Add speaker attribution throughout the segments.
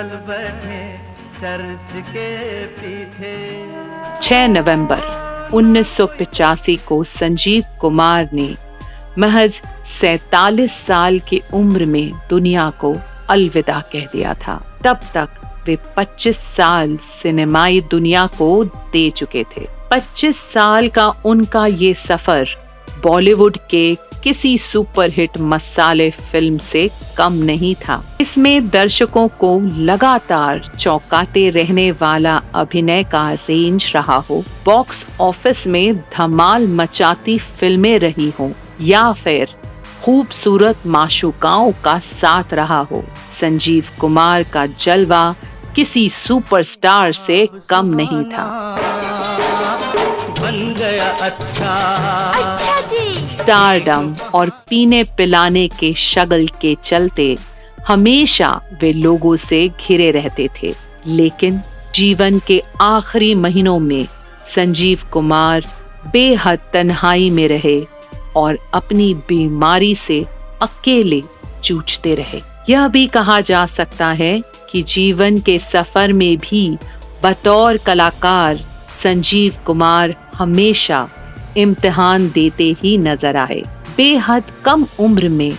Speaker 1: चल बैठे चर्च के पीछे।
Speaker 2: 6 नवंबर 1985 को संजीव कुमार ने महज 47 साल की उम्र में दुनिया को अलविदा कह दिया था। तब तक वे 25 साल सिनेमाई दुनिया को दे चुके थे। 25 साल का उनका ये सफर बॉलीवुड के किसी सुपरहिट मसाले फिल्म से कम नहीं था। इसमें दर्शकों को लगातार चौंकाते रहने वाला अभिनय का रेंज रहा हो, बॉक्स ऑफिस में धमाल मचाती फिल्में रही हो, या फिर खूबसूरत माशूकाओं का साथ रहा हो, संजीव कुमार का जलवा किसी सुपरस्टार से कम नहीं था।
Speaker 1: बन गया अच्छा
Speaker 3: जी।
Speaker 2: स्टारडम और पीने पिलाने के शगल के चलते हमेशा वे लोगों से घिरे रहते थे, लेकिन जीवन के आखिरी महीनों में संजीव कुमार बेहद तन्हाई में रहे और अपनी बीमारी से अकेले जूझते रहे। यह भी कहा जा सकता है कि जीवन के सफर में भी बतौर कलाकार संजीव कुमार हमेशा इम्तिहान देते ही नजर आए। बेहद कम उम्र में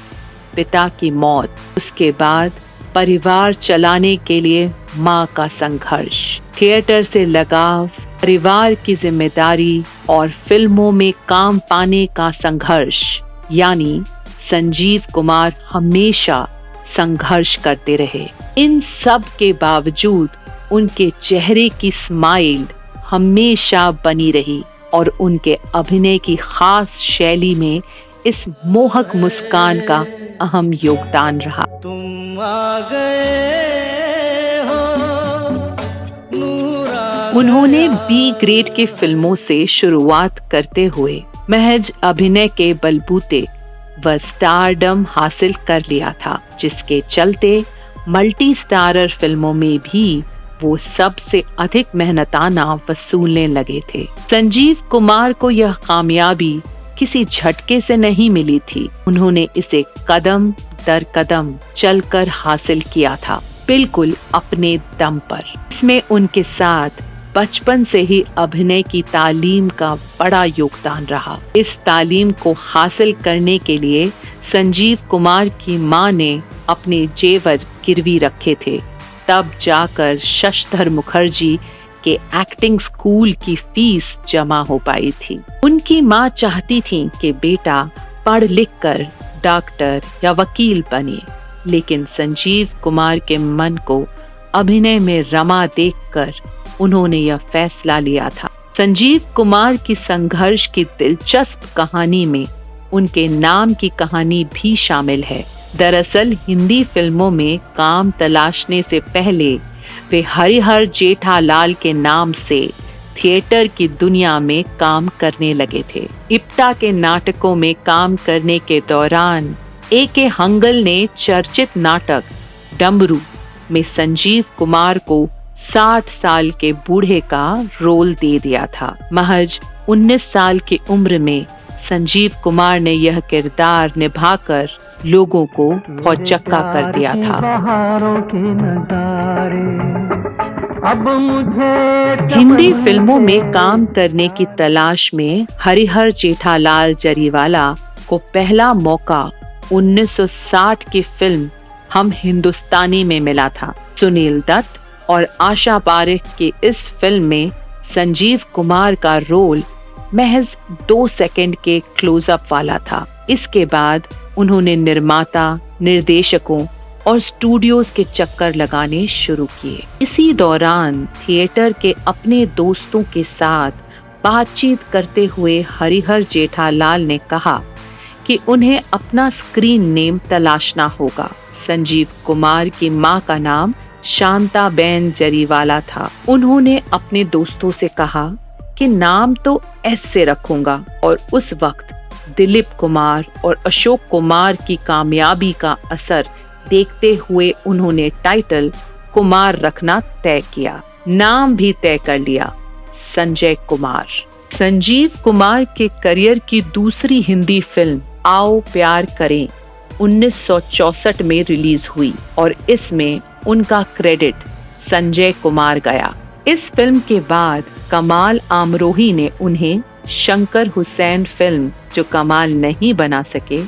Speaker 2: पिता की मौत, उसके बाद परिवार चलाने के लिए मां का संघर्ष, थिएटर से लगाव, परिवार की जिम्मेदारी और फिल्मों में काम पाने का संघर्ष, यानी संजीव कुमार हमेशा संघर्ष करते रहे। इन सब के बावजूद उनके चेहरे की स्माइल हमेशा बनी रही और उनके अभिनय की खास शैली में इस मोहक मुस्कान का अहम योगदान रहा।
Speaker 1: तुम आ गए हो,
Speaker 2: उन्होंने बी ग्रेड की फिल्मों से शुरुआत करते हुए महज अभिनय के बलबूते व स्टारडम हासिल कर लिया था, जिसके चलते मल्टी स्टारर फिल्मों में भी वो सबसे अधिक मेहनताना वसूलने लगे थे। संजीव कुमार को यह कामयाबी किसी झटके से नहीं मिली थी, उन्होंने इसे कदम दर कदम चलकर हासिल किया था, बिल्कुल अपने दम पर। इसमें उनके साथ बचपन से ही अभिनय की तालीम का बड़ा योगदान रहा। इस तालीम को हासिल करने के लिए संजीव कुमार की मां ने अपने जेवर गिरवी रखे थे, तब जाकर शशधर मुखर्जी के एक्टिंग स्कूल की फीस जमा हो पाई थी। उनकी मां चाहती थी कि बेटा पढ़ लिख कर डॉक्टर या वकील बने, लेकिन संजीव कुमार के मन को अभिनय में रमा देखकर उन्होंने यह फैसला लिया था। संजीव कुमार की संघर्ष की दिलचस्प कहानी में उनके नाम की कहानी भी शामिल है। दरअसल हिंदी फिल्मों में काम तलाशने से पहले वे हरिहर जेठालाल के नाम से थिएटर की दुनिया में काम करने लगे थे। इप्टा के नाटकों में काम करने के दौरान A.K. हंगल ने चर्चित नाटक डमरू में संजीव कुमार को 60 साल के बूढ़े का रोल दे दिया था। महज 19 साल की उम्र में संजीव कुमार ने यह किरदार निभाकर लोगों को भौचक्का कर दिया था।
Speaker 1: अब मुझे
Speaker 2: हिंदी फिल्मों में काम करने की तलाश में हरिहर जेठालाल जरीवाला को पहला मौका 1960 की फिल्म हम हिंदुस्तानी में मिला था। सुनील दत्त और आशा पारेख की इस फिल्म में संजीव कुमार का रोल महज 2 सेकंड के क्लोजअप वाला था। इसके बाद उन्होंने निर्माता, निर्देशकों और स्टूडियोज के चक्कर लगाने शुरू किए। इसी दौरान थिएटर के अपने दोस्तों के साथ बातचीत करते हुए हरिहर जेठालाल ने कहा कि उन्हें अपना स्क्रीन नेम तलाशना होगा। संजीव कुमार की मां का नाम शांताबेन जरीवाला था। उन्होंने अपने दोस्तों से कहा कि नाम तो एस से रखूंगा, और उस वक्त दिलीप कुमार और अशोक कुमार की कामयाबी का असर देखते हुए उन्होंने टाइटल कुमार रखना तय किया। नाम भी तय कर लिया, संजय कुमार। संजीव कुमार के करियर की दूसरी हिंदी फिल्म आओ प्यार करें 1964 में रिलीज हुई और इसमें उनका क्रेडिट संजय कुमार गया। इस फिल्म के बाद कमाल आमरोही ने उन्हें शंकर हुसैन फिल्म जो कमाल नहीं बना सके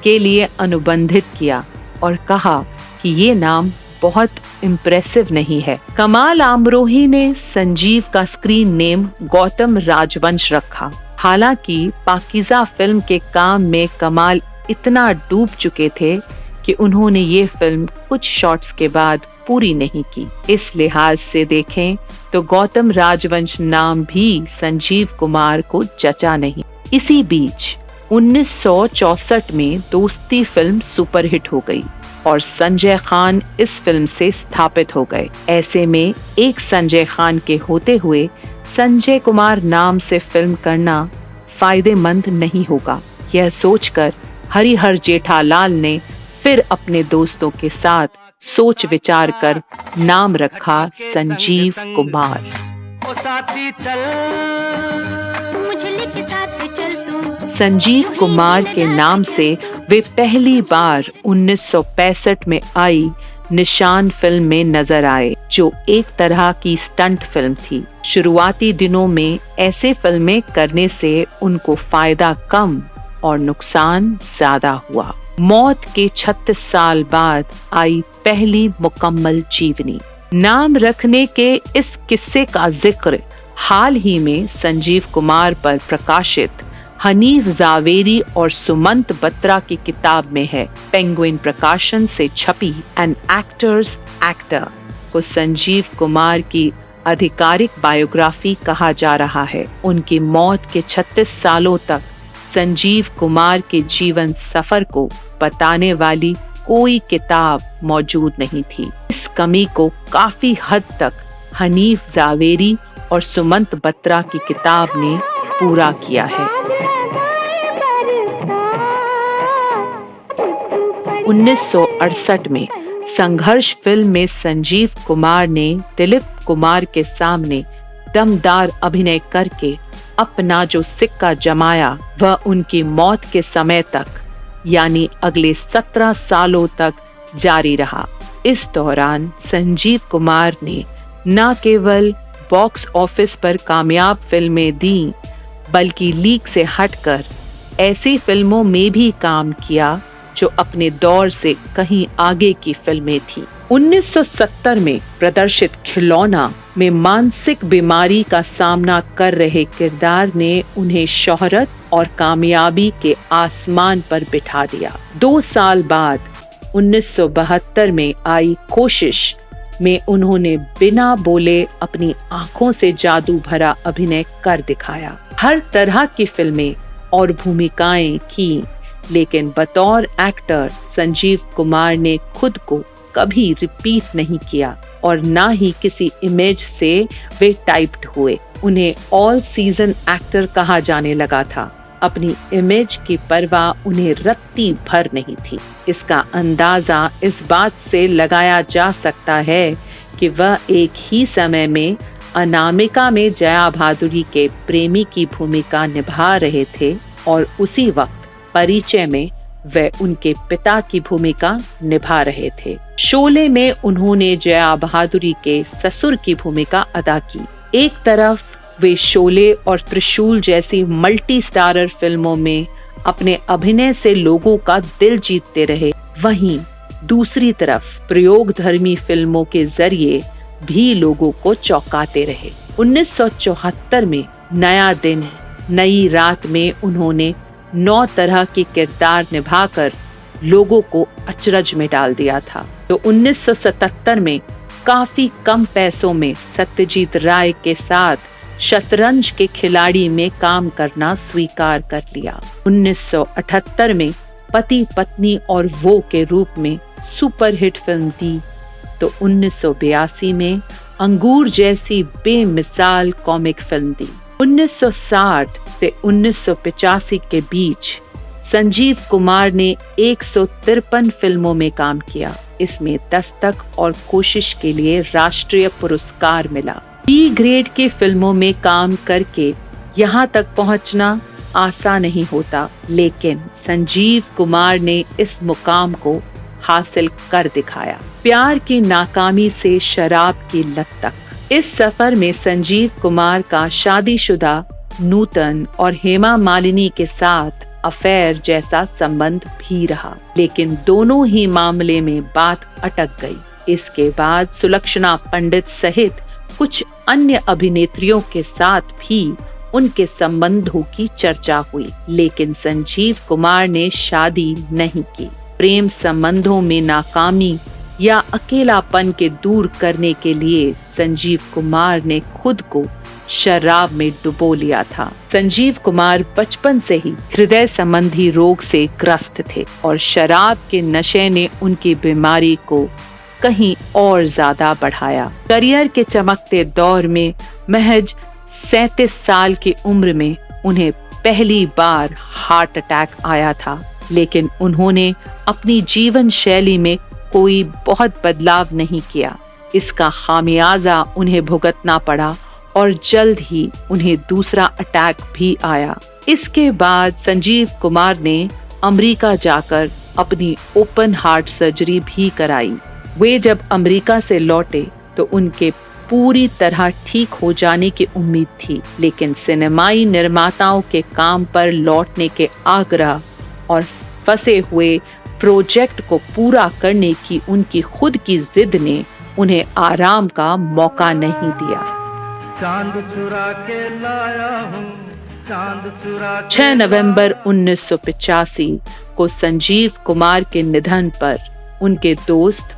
Speaker 2: के लिए अनुबंधित किया और कहा कि ये नाम बहुत इम्प्रेसिव नहीं है। कमाल आमरोही ने संजीव का स्क्रीन नेम गौतम राजवंश रखा। हालांकि पाकीज़ा फिल्म के काम में कमाल इतना डूब चुके थे कि उन्होंने ये फिल्म कुछ शॉट्स के बाद पूरी नहीं की। इस लिहाज से देखें तो गौतम राजवंश नाम भी संजीव कुमार को जचा नहीं। इसी बीच 1964 में दोस्ती फिल्म सुपरहिट हो गई और संजय खान इस फिल्म से स्थापित हो गए। ऐसे में एक संजय खान के होते हुए संजय कुमार नाम से फिल्म करना फायदेमंद नहीं होगा। यह सोचकर हरिहर जेठालाल ने फिर अपने दोस्तों के साथ सोच विचार कर नाम रखा संजीव कुमार।
Speaker 1: ओ साथी चल
Speaker 3: मुझे लेके साथ चल तू।
Speaker 2: संजीव कुमार के नाम से वे पहली बार 1965 में आई निशान फिल्म में नजर आए, जो एक तरह की स्टंट फिल्म थी। शुरुआती दिनों में ऐसे फिल्में करने से उनको फायदा कम और नुकसान ज्यादा हुआ। मौत के 36 साल बाद आई पहली मुकम्मल जीवनी। नाम रखने के इस किस्से का जिक्र हाल ही में संजीव कुमार पर प्रकाशित हनीफ जावेरी और सुमंत बत्रा की किताब में है। पेंगुइन प्रकाशन से छपी एन एक्टर्स एक्टर को संजीव कुमार की आधिकारिक बायोग्राफी कहा जा रहा है। उनकी मौत के 36 सालों तक संजीव कुमार के जीवन सफर को बताने वाली कोई किताब मौजूद नहीं थी। इस कमी को काफी हद तक हनीफ जावेरी और सुमंत बत्रा की किताब ने पूरा किया है। 1968 में संघर्ष फिल्म में संजीव कुमार ने दिलीप कुमार के सामने दमदार अभिनय करके अपना जो सिक्का जमाया वह उनकी मौत के समय तक यानी अगले 17 सालों तक जारी रहा। इस दौरान संजीव कुमार ने न केवल बॉक्स ऑफिस पर कामयाब फिल्में दी, बल्कि लीक से हटकर ऐसी फिल्मों में भी काम किया जो अपने दौर से कहीं आगे की फिल्में थीं। 1970 में प्रदर्शित खिलौना में मानसिक बीमारी का सामना कर रहे किरदार ने उन्हें शोहरत और कामयाबी के आसमान पर बिठा दिया। 2 साल बाद 1972 में आई कोशिश में उन्होंने बिना बोले अपनी आंखों से जादू भरा अभिनय कर दिखाया। हर तरह की फिल्में और भूमिकाएं की, लेकिन बतौर एक्टर संजीव कुमार ने खुद को कभी रिपीट नहीं किया और ना ही किसी इमेज से वे टाइप्ड हुए। उन्हें ऑल सीजन एक्टर कहा जाने लगा था। अपनी इमेज की परवाह उन्हें रत्ती भर नहीं थी। इसका अंदाजा इस बात से लगाया जा सकता है कि वह एक ही समय में अनामिका में जया भादुरी के प्रेमी की भूमिका निभा रहे थे और उसी वक्त परिचय में वे उनके पिता की भूमिका निभा रहे थे। शोले में उन्होंने जया भादुरी के ससुर की भूमिका अदा की। एक तरफ वे शोले और त्रिशूल जैसी मल्टी स्टारर फिल्मों में अपने अभिनय से लोगों का दिल जीतते रहे, वहीं दूसरी तरफ प्रयोगधर्मी फिल्मों के जरिए भी लोगों को चौंकाते रहे। 1974 में नया दिन नई रात में उन्होंने 9 तरह के किरदार निभाकर लोगों को अचरज में डाल दिया था। तो 1977 में काफी कम पैसों में सत्यजीत राय के साथ शतरंज के खिलाड़ी में काम करना स्वीकार कर लिया। 1978 में पति पत्नी और वो के रूप में सुपरहिट फिल्म दी। तो 1982 में अंगूर जैसी बेमिसाल कॉमिक फिल्म दी। 1960 से 1985 के बीच संजीव कुमार ने 153 फिल्मों में काम किया। इसमें दस्तक और कोशिश के लिए राष्ट्रीय पुरस्कार मिला। बी ग्रेड की फिल्मों में काम करके यहाँ तक पहुँचना आसान नहीं होता, लेकिन संजीव कुमार ने इस मुकाम को हासिल कर दिखाया। प्यार की नाकामी से शराब की लत तक। इस सफर में संजीव कुमार का शादीशुदा नूतन और हेमा मालिनी के साथ अफेयर जैसा संबंध भी रहा, लेकिन दोनों ही मामले में बात अटक गई। इसके बाद सुलक्षणा पंडित सहित कुछ अन्य अभिनेत्रियों के साथ भी उनके संबंधों की चर्चा हुई, लेकिन संजीव कुमार ने शादी नहीं की। प्रेम संबंधों में नाकामी या अकेलापन के दूर करने के लिए संजीव कुमार ने खुद को शराब में डुबो लिया था। संजीव कुमार बचपन से ही हृदय संबंधी रोग से ग्रस्त थे और शराब के नशे ने उनकी बीमारी को कहीं और ज्यादा बढ़ाया। करियर के चमकते दौर में महज 37 साल की उम्र में उन्हें पहली बार हार्ट अटैक आया था, लेकिन उन्होंने अपनी जीवन शैली में कोई बहुत बदलाव नहीं किया। इसका खामियाजा उन्हें भुगतना पड़ा और जल्द ही उन्हें दूसरा अटैक भी आया। इसके बाद संजीव कुमार ने अमेरिका जाकर अपनी ओपन हार्ट सर्जरी भी कराई। वे जब अमेरिका से लौटे तो उनके पूरी तरह ठीक हो जाने की उम्मीद थी, लेकिन सिनेमाई निर्माताओं के काम पर लौटने के आग्रह और फंसे हुए प्रोजेक्ट को पूरा करने की उनकी खुद की जिद ने उन्हें आराम का मौका नहीं दिया।
Speaker 1: चांद चुरा के लाया हूँ, चांद चुरा के
Speaker 2: 6 नवंबर 1985 को संजीव कुमार के निधन पर उनके दोस्त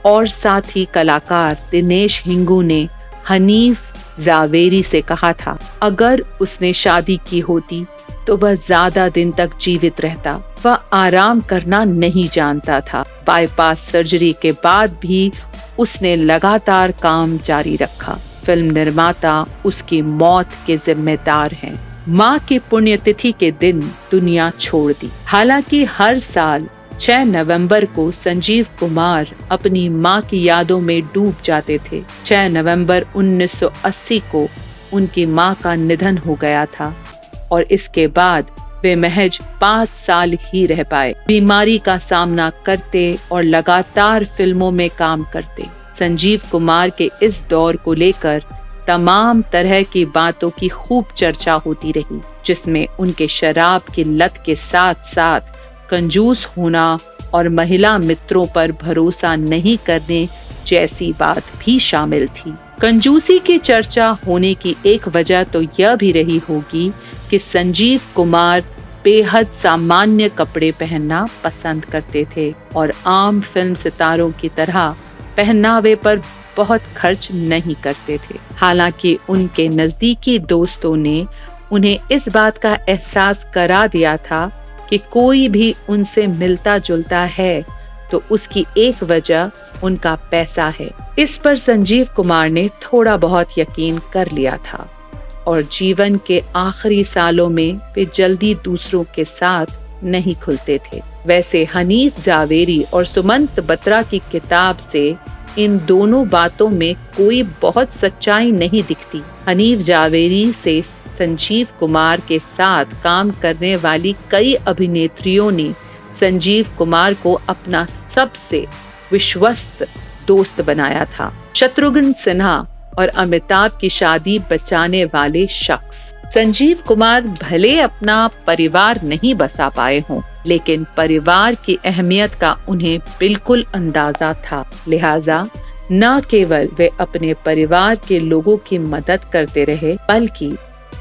Speaker 2: और साथी कलाकार दिनेश हिंगू ने हनीफ जावेरी से कहा था, अगर उसने शादी की होती तो वह ज्यादा दिन तक जीवित रहता। वह आराम करना नहीं जानता था। बाईपास सर्जरी के बाद भी उसने लगातार काम जारी रखा। फिल्म निर्माता उसकी मौत के जिम्मेदार हैं। मां की पुण्यतिथि के दिन दुनिया छोड़ दी। हालांकि हर साल 6 नवंबर को संजीव कुमार अपनी मां की यादों में डूब जाते थे। 6 नवंबर 1980 को उनकी मां का निधन हो गया था और इसके बाद वे महज 5 साल ही रह पाए। बीमारी का सामना करते और लगातार फिल्मों में काम करते। संजीव कुमार के इस दौर को लेकर तमाम तरह की बातों की खूब चर्चा होती रही, जिसमें उनके शराब की लत के साथ साथ कंजूस होना और महिला मित्रों पर भरोसा नहीं करने जैसी बात भी शामिल थी। कंजूसी की चर्चा होने की एक वजह तो यह भी रही होगी कि संजीव कुमार बेहद सामान्य कपड़े पहनना पसंद करते थे और आम फिल्म सितारों की तरह पहनावे पर बहुत खर्च नहीं करते थे। हालांकि उनके नजदीकी दोस्तों ने उन्हें इस बात का एहसास करा दिया था कि कोई भी उनसे मिलता जुलता है तो उसकी एक वजह उनका पैसा है। इस पर संजीव कुमार ने थोड़ा बहुत यकीन कर लिया था और जीवन के आखिरी सालों में वे जल्दी दूसरों के साथ नहीं खुलते थे। वैसे हनीफ जावेरी और सुमंत बत्रा की किताब से इन दोनों बातों में कोई बहुत सच्चाई नहीं दिखती। हनीफ जावेरी से संजीव कुमार के साथ काम करने वाली कई अभिनेत्रियों ने संजीव कुमार को अपना सबसे विश्वस्त दोस्त बनाया था। शत्रुघ्न सिन्हा और अमिताभ की शादी बचाने वाले शख्स। संजीव कुमार भले अपना परिवार नहीं बसा पाए हों, लेकिन परिवार की अहमियत का उन्हें बिल्कुल अंदाजा था। लिहाजा न केवल वे अपने परिवार के लोगों की मदद करते रहे, बल्कि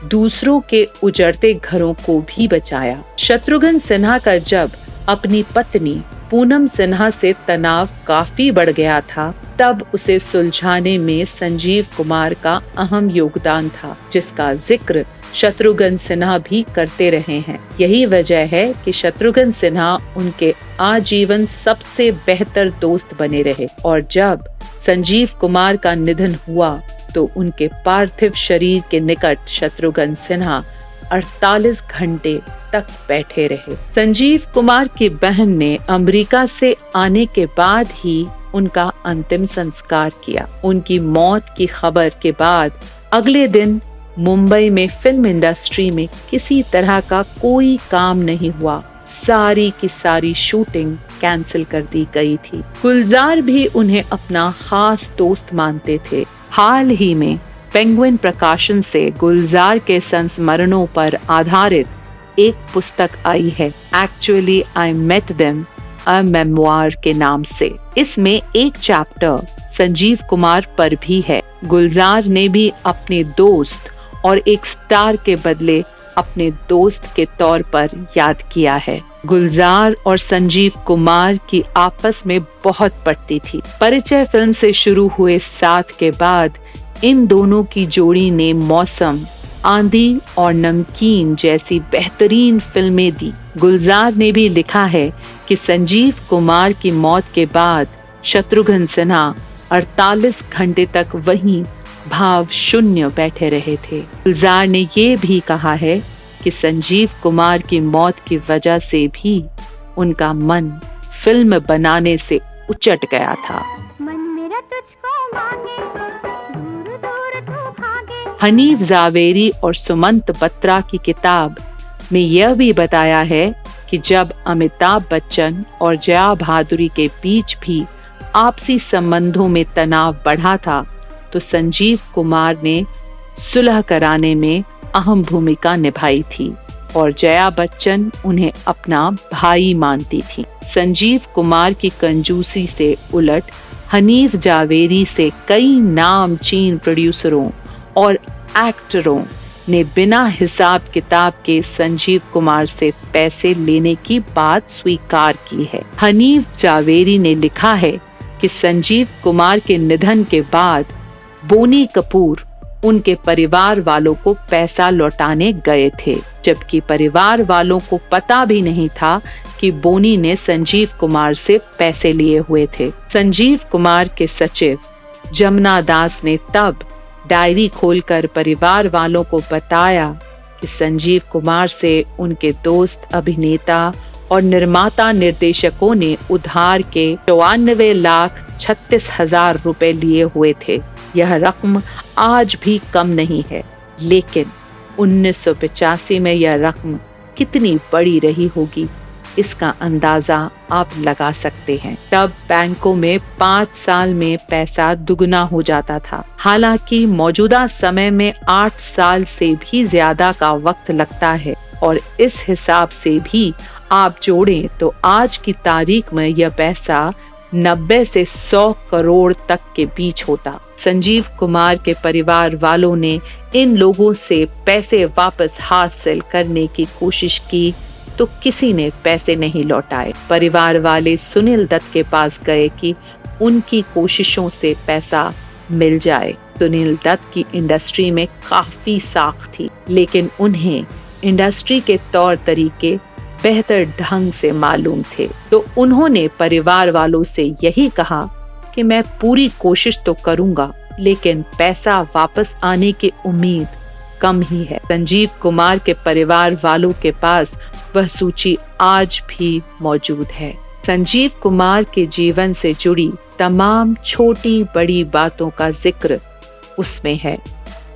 Speaker 2: दूसरों के उजड़ते घरों को भी बचाया। शत्रुघ्न सिन्हा का जब अपनी पत्नी पूनम सिन्हा से तनाव काफी बढ़ गया था, तब उसे सुलझाने में संजीव कुमार का अहम योगदान था, जिसका जिक्र शत्रुघ्न सिन्हा भी करते रहे हैं। यही वजह है कि शत्रुघ्न सिन्हा उनके आजीवन सबसे बेहतर दोस्त बने रहे और जब संजीव कुमार का निधन हुआ तो उनके पार्थिव शरीर के निकट शत्रुघ्न सिन्हा 48 घंटे तक बैठे रहे। संजीव कुमार की बहन ने अमेरिका से आने के बाद ही उनका अंतिम संस्कार किया। उनकी मौत की खबर के बाद अगले दिन मुंबई में फिल्म इंडस्ट्री में किसी तरह का कोई काम नहीं हुआ। सारी की सारी शूटिंग कैंसिल कर दी गई थी। गुलजार भी उन्हें अपना खास दोस्त मानते थे। हाल ही में पेंगुइन प्रकाशन से गुलजार के संस्मरणों पर आधारित एक पुस्तक आई है, actually I met them a memoir के नाम से। इसमें एक चैप्टर संजीव कुमार पर भी है। गुलजार ने भी अपने दोस्त और एक स्टार के बदले अपने दोस्त के तौर पर याद किया है। गुलजार और संजीव कुमार की आपस में बहुत पटती थी। परिचय फिल्म से शुरू हुए साथ के बाद इन दोनों की जोड़ी ने मौसम, आंधी और नमकीन जैसी बेहतरीन फिल्में दी। गुलजार ने भी लिखा है कि संजीव कुमार की मौत के बाद शत्रुघ्न सिन्हा 48 घंटे तक वहीं भाव शून्य बैठे रहे थे। गुलजार ने ये भी कहा है कि संजीव कुमार की मौत की वजह से भी उनका मन फिल्म बनाने से उचट गया था।
Speaker 3: मन मेरा तुझको मांगे, दूर दूर तू भागे।
Speaker 2: हनीफ जावेरी और सुमंत बत्रा की किताब में यह भी बताया है कि जब अमिताभ बच्चन और जया भादुरी के बीच भी आपसी संबंधों में तनाव बढ़ा था, तो संजीव कुमार ने सुलह कराने में अहम भूमिका निभाई थी और जया बच्चन उन्हें अपना भाई मानती थी। संजीव कुमार की कंजूसी से उलट हनीफ जावेरी से कई नामचीन प्रोड्यूसरों और एक्टरों ने बिना हिसाब किताब के संजीव कुमार से पैसे लेने की बात स्वीकार की है। हनीफ जावेरी ने लिखा है कि संजीव कुमार के निधन के बाद बोनी कपूर उनके परिवार वालों को पैसा लौटाने गए थे, जबकि परिवार वालों को पता भी नहीं था कि बोनी ने संजीव कुमार से पैसे लिए हुए थे। संजीव कुमार के सचिव जमुना दास ने तब डायरी खोलकर परिवार वालों को बताया कि संजीव कुमार से उनके दोस्त अभिनेता और निर्माता निर्देशकों ने उधार के 94,36,000 रुपए लिए हुए थे। यह रकम आज भी कम नहीं है, लेकिन 1985 में यह रकम कितनी बड़ी रही होगी, इसका अंदाजा आप लगा सकते हैं। तब बैंकों में 5 साल में पैसा दुगना हो जाता था। हालांकि मौजूदा समय में 8 साल से भी ज्यादा का वक्त लगता है और इस हिसाब से भी आप जोड़ें तो आज की तारीख में यह पैसा 90 से 100 करोड़ तक के बीच होता। संजीव कुमार के परिवार वालों ने इन लोगों से पैसे वापस हासिल करने की कोशिश की तो किसी ने पैसे नहीं लौटाए। परिवार वाले सुनील दत्त के पास गए कि उनकी कोशिशों से पैसा मिल जाए। सुनील दत्त की इंडस्ट्री में काफी साख थी, लेकिन उन्हें इंडस्ट्री के तौर तरीके बेहतर ढंग से मालूम थे, तो उन्होंने परिवार वालों से यही कहा कि मैं पूरी कोशिश तो करूंगा, लेकिन पैसा वापस आने की उम्मीद कम ही है। संजीव कुमार के परिवार वालों के पास वह सूची आज भी मौजूद है। संजीव कुमार के जीवन से जुड़ी तमाम छोटी बड़ी बातों का जिक्र उसमें है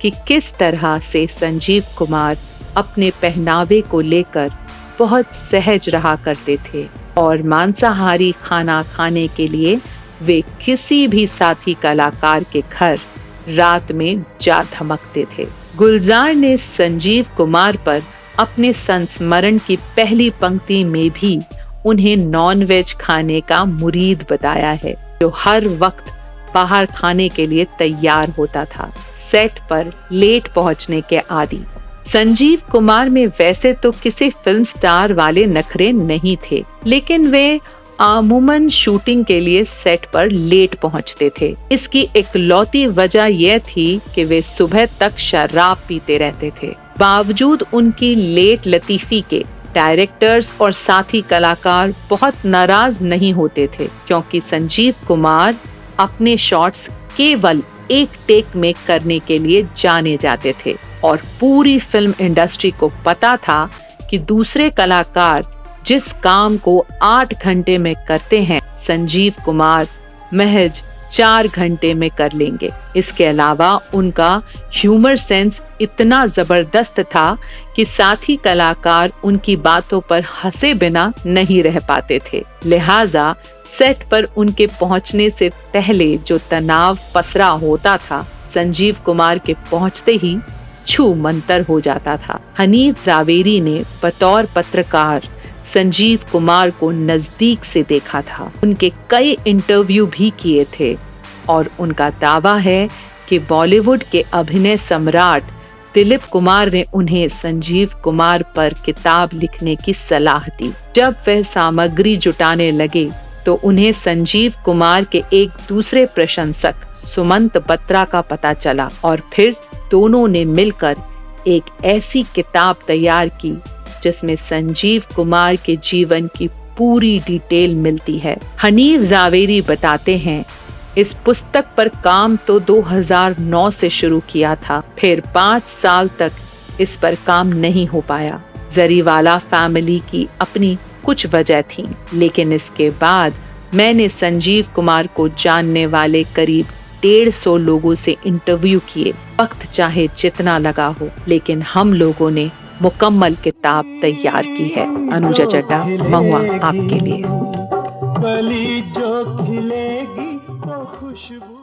Speaker 2: कि किस तरह से संजीव कुमार अपने पहनावे को लेकर बहुत सहज रहा करते थे और मांसाहारी खाना खाने के लिए वे किसी भी साथी कलाकार के घर रात में जा धमकते थे। गुलजार ने संजीव कुमार पर अपने संस्मरण की पहली पंक्ति में भी उन्हें नॉनवेज खाने का मुरीद बताया है, जो हर वक्त बाहर खाने के लिए तैयार होता था, सेट पर लेट पहुंचने के आदी। संजीव कुमार में वैसे तो किसी फिल्म स्टार वाले नखरे नहीं थे, लेकिन वे अमूमन शूटिंग के लिए सेट पर लेट पहुंचते थे। इसकी इकलौती वजह यह थी कि वे सुबह तक शराब पीते रहते थे। बावजूद उनकी लेट लतीफी के डायरेक्टर्स और साथी कलाकार बहुत नाराज नहीं होते थे, क्योंकि संजीव कुमार अपने शॉट्स केवल एक टेक में करने के लिए जाने जाते थे और पूरी फिल्म इंडस्ट्री को पता था कि दूसरे कलाकार जिस काम को 8 घंटे में करते हैं, संजीव कुमार महज 4 घंटे में कर लेंगे। इसके अलावा उनका ह्यूमर सेंस इतना जबरदस्त था कि साथी कलाकार उनकी बातों पर हंसे बिना नहीं रह पाते थे। लिहाजा सेट पर उनके पहुंचने से पहले जो तनाव पसरा होता था, संजीव कुमार के पहुंचते ही छू मंतर हो जाता था। हनीफ जावेरी ने बतौर पत्रकार संजीव कुमार को नजदीक से देखा था, उनके कई इंटरव्यू भी किए थे और उनका दावा है कि बॉलीवुड के अभिनय सम्राट दिलीप कुमार ने उन्हें संजीव कुमार पर किताब लिखने की सलाह दी। जब वह सामग्री जुटाने लगे तो उन्हें संजीव कुमार के एक दूसरे प्रशंसक सुमंत बत्रा का पता चला और फिर दोनों ने मिलकर एक ऐसी किताब तैयार की जिसमें संजीव कुमार के जीवन की पूरी डिटेल मिलती है। हनीफ जावेरी बताते हैं, इस पुस्तक पर काम तो 2009 से शुरू किया था, फिर 5 साल तक इस पर काम नहीं हो पाया। जरीवाला फैमिली की अपनी कुछ वजह थी, लेकिन इसके बाद मैंने संजीव कुमार को जानने वाले करीब 150 लोगों से इंटरव्यू किए। वक्त चाहे जितना लगा हो, लेकिन हम लोगों ने मुकम्मल किताब तैयार की है। अनुजा चड्ढा, महुआ आपके लिए।
Speaker 1: कली जो खिलेगी तो खुशबू